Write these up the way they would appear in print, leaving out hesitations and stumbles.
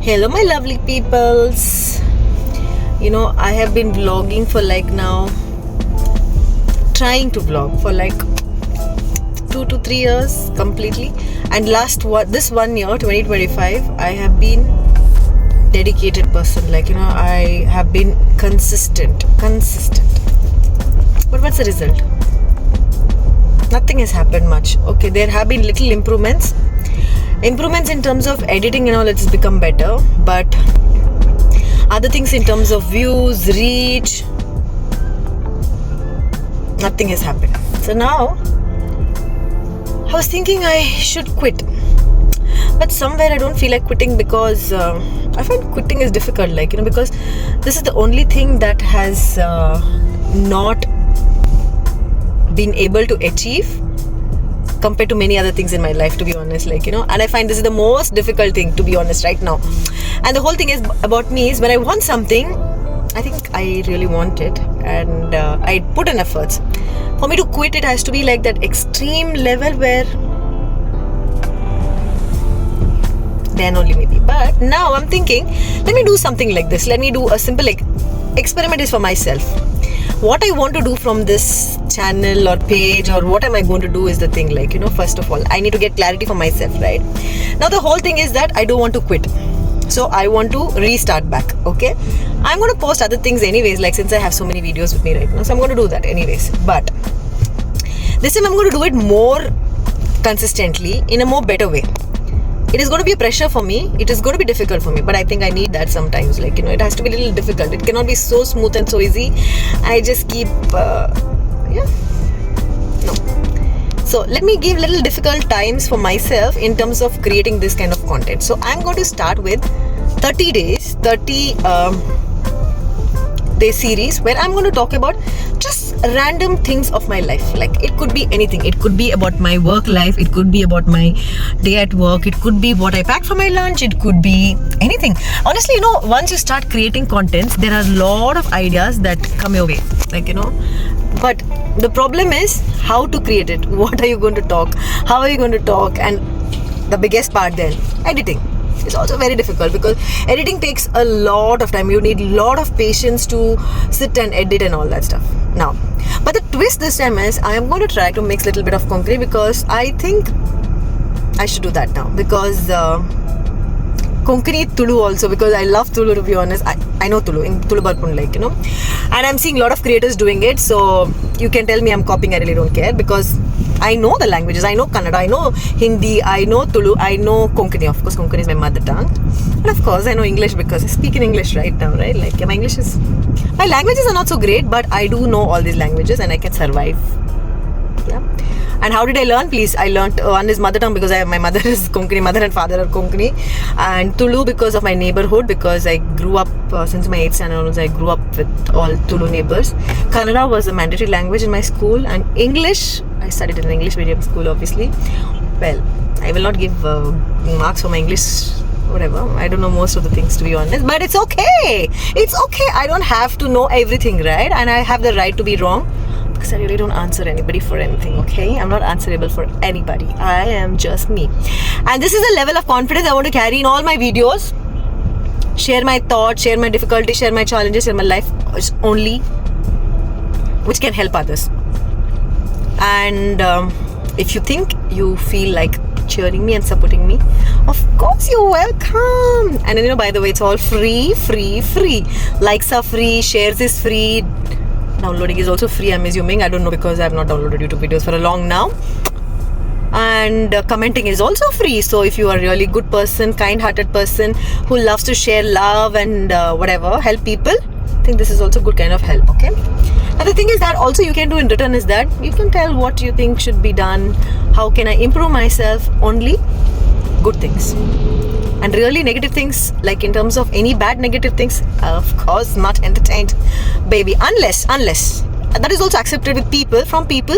Hello my lovely peoples. I have been vlogging for trying to vlog for 2 to 3 years completely, and this 1 year 2025 I have been dedicated person. I have been consistent. But what's the result? Nothing has happened much. Okay, there have been little improvements in terms of editing and all. It's become better, but other things in terms of views, reach, nothing has happened. So now I was thinking I should quit, but somewhere I don't feel like quitting because I find quitting is difficult, because this is the only thing that has not been able to achieve compared to many other things in my life, to be honest, and I find this is the most difficult thing, to be honest, right now. And the whole thing is about me is when I want something, I think I really want it, and I put in efforts. For me to quit, it has to be like that extreme level where then only maybe. But now I'm thinking, let me do something like this. Let me do a simple experiment is for myself. What I want to do from this channel or page, or what am I going to do is the thing, first of all, I need to get clarity for myself, right? Now the whole thing is that I don't want to quit. So I want to restart back, okay? I'm going to post other things anyways, since I have so many videos with me right now. So I'm going to do that anyways. But this time I'm going to do it more consistently, in a more better way. It is going to be a pressure for me. It is going to be difficult for me, but I think I need that sometimes. It has to be a little difficult. It cannot be so smooth and so easy. I just keep, no. So let me give little difficult times for myself in terms of creating this kind of content. So I'm going to start with 30 days, 30 day series where I'm going to talk about just random things of my life. It could be anything. It could be about my work life. It could be about my day at work. It could be what I pack for my lunch. It could be anything. Honestly, once you start creating contents, there are a lot of ideas that come your way, but the problem is how to create it. What are you going to talk? How are you going to talk? And the biggest part then, editing. It's also very difficult because editing takes a lot of time. You need a lot of patience to sit and edit and all that stuff. Now, but the twist this time is I am going to try to mix a little bit of Konkani, because I think I should do that now, because Konkani, Tulu also, because I love Tulu, to be honest. I know Tulu, in Tulu Barpun, and I'm seeing a lot of creators doing it. So you can tell me I'm copying, I really don't care, because I know the languages. I know Kannada, I know Hindi, I know Tulu, I know Konkani. Of course, Konkani is my mother tongue. And of course, I know English because I speak in English right now, right? My languages are not so great, but I do know all these languages and I can survive. Yeah. And how did I learn? Please, I learned one is mother tongue because my mother is Konkani, mother and father are Konkani, and Tulu because of my neighborhood, because I grew up since my 8th standard onwards. I grew up with all Tulu neighbors. Kannada was a mandatory language in my school, and English, I studied in an English medium school, obviously. Well, I will not give marks for my English, whatever. I don't know most of the things, to be honest, but it's okay. It's okay. I don't have to know everything, right? And I have the right to be wrong, because I really don't answer anybody for anything, okay? I'm not answerable for anybody. I am just me. And this is the level of confidence I want to carry in all my videos. Share my thoughts, share my difficulties, share my challenges, share my life only, which can help others. And if you think you feel like cheering me and supporting me, of course you're welcome. And then, by the way, it's all free. Likes are free, shares is free, downloading is also free, I'm assuming. I don't know, because I have not downloaded YouTube videos for a long now. And commenting is also free. So if you are a really good person, kind-hearted person who loves to share love and help people, I think this is also good kind of help, okay? And the thing is that also you can do in return is that you can tell what you think should be done. How can I improve myself? Only good things. And really negative things, in terms of any bad negative things, of course not entertained, baby, unless that is also accepted with people, from people.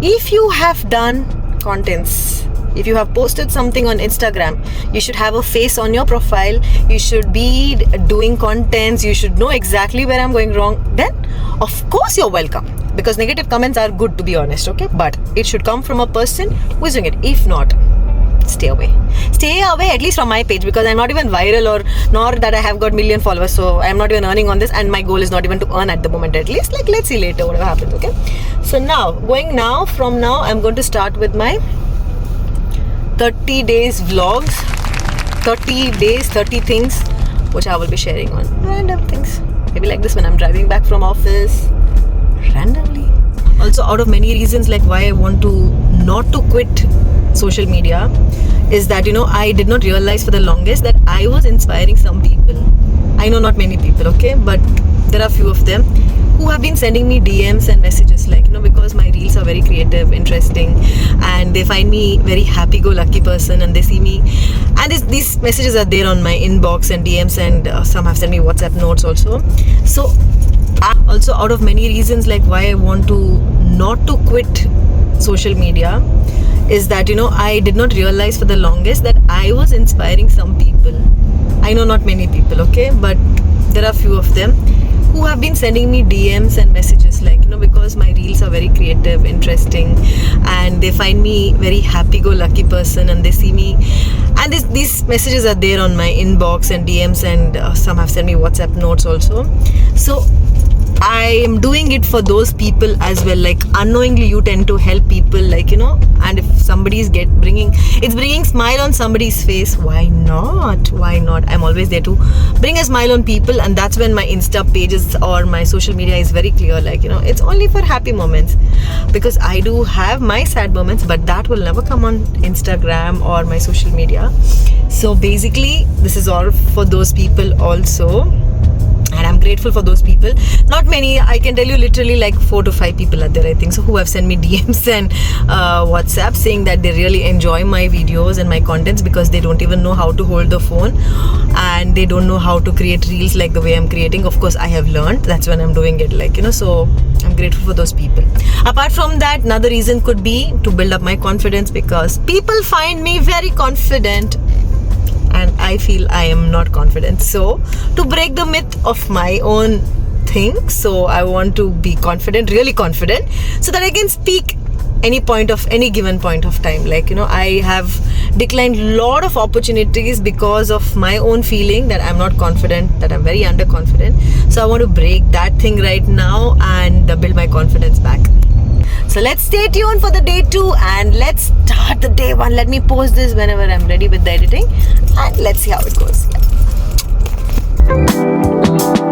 If you have done contents, if you have posted something on Instagram, you should have a face on your profile, you should be doing contents, you should know exactly where I'm going wrong, then of course you're welcome, because negative comments are good, to be honest, okay? But it should come from a person who is doing it. If not, stay away. Stay away, at least from my page, because I'm not even viral or nor that I have got million followers. So I'm not even earning on this, and my goal is not even to earn at the moment. At least, like, let's see later whatever happens. Okay. So from now, I'm going to start with my 30 days vlogs. 30 days, 30 things, which I will be sharing on random things. Maybe like this when I'm driving back from office, randomly. Also, out of many reasons, like why I want to not to quit social media, is that, you know, I did not realize for the longest that I was inspiring some people. I know not many people, okay, but there are few of them who have been sending me DMs and messages, like, you know, because my reels are very creative, interesting, and they find me very happy-go-lucky person, and they see me, and these messages are there on my inbox and DMs, and some have sent me WhatsApp notes also. So also, out of many reasons, like why I want to not to quit social media, is that, you know, I did not realize for the longest that I was inspiring some people. I know not many people, okay, but there are few of them who have been sending me DMs and messages, like, you know, because my reels are very creative, interesting, and they find me very happy-go-lucky person, and they see me, and these messages are there on my inbox and DMs, and some have sent me WhatsApp notes also. So I am doing it for those people as well. Like, unknowingly you tend to help people, like, you know, and if somebody is bringing smile on somebody's face, why not? I'm always there to bring a smile on people, and that's when my Insta pages or my social media is very clear, like, you know, it's only for happy moments, because I do have my sad moments, but that will never come on Instagram or my social media. So basically this is all for those people also, and I'm grateful for those people. Not many, I can tell you literally like 4 to 5 people are there, I think so, who have sent me DMs and WhatsApp saying that they really enjoy my videos and my contents, because they don't even know how to hold the phone, and they don't know how to create reels like the way I'm creating. Of course, I have learned, that's when I'm doing it, like, you know, so I'm grateful for those people. Apart from that, another reason could be to build up my confidence, because people find me very confident, and I feel I am not confident. So to break the myth of my own thing, so I want to be confident, really confident, so that I can speak any given point of time. Like, you know, I have declined lot of opportunities because of my own feeling that I'm not confident, that I'm very underconfident. So I want to break that thing right now and build my confidence back. So let's stay tuned for the day 2, and let's start the day 1. Let me post this whenever I'm ready with the editing, and let's see how it goes. Yeah.